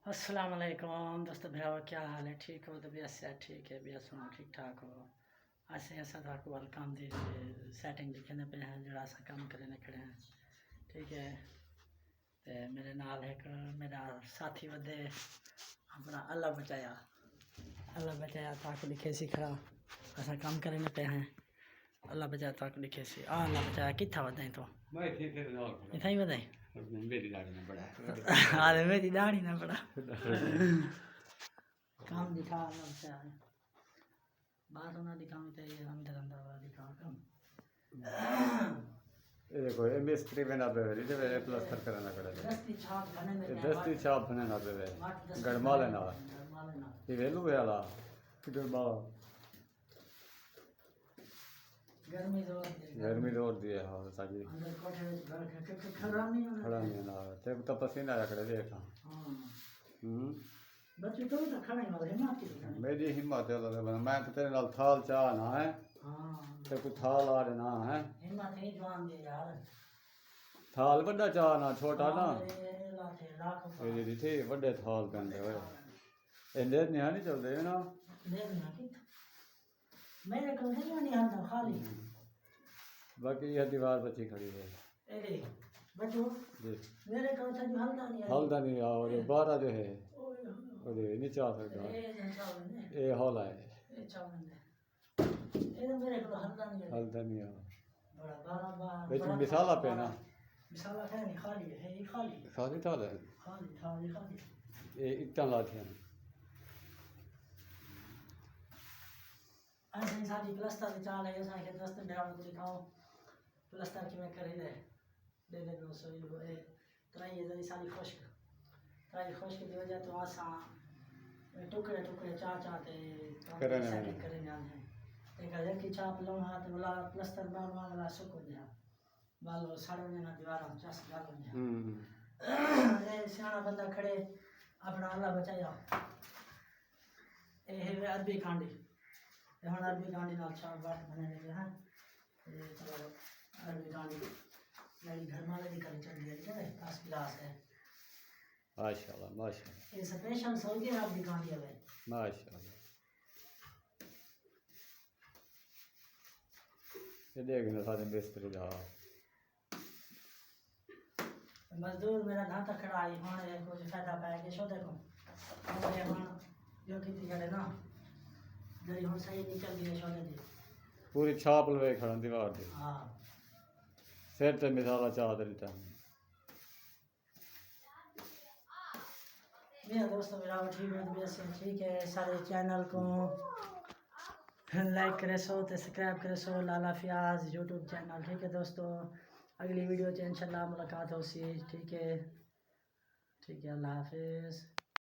السلام علیکم دوست بھراو، کیا حال ہے؟ ٹھیک ہو؟ طبیعت سے ٹھیک ہے؟ طبیعت سنو ٹھیک ٹھاک ہو؟ ایسے ایسا تھا کو ویلکم دی سیٹنگ لکھنے پہ ہیں جڑا سا کام کرنے کھڑے ہیں، ٹھیک ہے؟ تے میرے نال ایک میرا ساتھی ودے اپنا اللہ بچایا تاک لکھے سی کھڑا ایسا کام کرنے پہ ہیں، اللہ بچایا تاک لکھے سی اللہ بچایا کتھا ودیں تو اتھا ہی ودیں میری داڑھی نہ بڑا کام دکھا اللہ بچایا بات ہونا دکھاؤں تے ہم درندہ والا دکھاؤں کم یہ دیکھو یہ مستری بنا پہ ہے جی یہ پلستر کرنا کڑا دستی چھاپ بنانا پہ ہے گڑما لینا یہ ویلو ہے والا گڑما گرمی دور دی ہے ہاں ساجی کھڑا نہیں نا تے تو پسینہ آیا کڑے دیکھا بچے تو کھڑے والے ہمت میری ہمت ہے میں تو تیرے نال تھال چاہ نہ ہے تے کو تھال آ دینا ہے ہمت ہے جوان دے یار تھال بڑا چاہ نہ چھوٹا نا یہ دی تھی بڑے تھال پہنتے ہوئے اندر نہیں چل رہے نا میرے کو نہیں آتا خالی باقی یہ دیوار بچی کھڑی ہے بچو میرے کو تو ہلدا نہیں اور یہ بارہ جو ہے وہ نہیں چاہ سکتا یہ ہالا ہے ہلدا نہیں لیکن مثالہ پہ نا خالی تھال ہے یہ اٹھا لاتی ہیں ایسے ساری پلستر کی چال ہے ایسا کہ دوست میرا کو دکھاؤ پلستر کی میں کرے دے دو سوئی ہوئے ترائی یہ ساری خشک دی وجہ تو آساں ٹکڑے چاہتے کرنے ہیں ایک ہزار کی چاپ لوں ہاں تو بلا پلستر باروالا سکو دیا بالو ساڑھو دینا دیوارا چاس گالو دیا اے سیانا بندہ کھڑے اپنا اللہ بچایا اے ہے عربی کانڈی ہن عربی کانڈی نال چار بات بنے لگے ہیں چلو عربی کانڈی میری گھر والے دی کری چل گئی ہے پاس گلاس ہے ماشاءاللہ ماشاءاللہ یہ سپیشل سعودی عربی کانڈی ہے ماشاءاللہ یہ دیکھنا سارے مستری دا مزدور میرا دھاتا کھڑا آئی ہونے کچھ فائدہ پائے گے شو دیکھو ہمارے ہاں جو کتی کرے نا دری ہوں صحیح نکل گئی شو دے دی پوری چھاپ لوے کھڑا دیوار دے ہاں سر تے مثالہ چاہ دیتا میرا دوست میرا ٹھیک ہے طبیعت سے ٹھیک ہے سارے چینل کو لائک کرے سو سبسکرائب کرے سو لالا فیاض یوٹیوب چینل ٹھیک ہے دوستو اگلی ویڈیو انشاءاللہ ملاقات ہو سی ٹھیک ہے اللہ حافظ.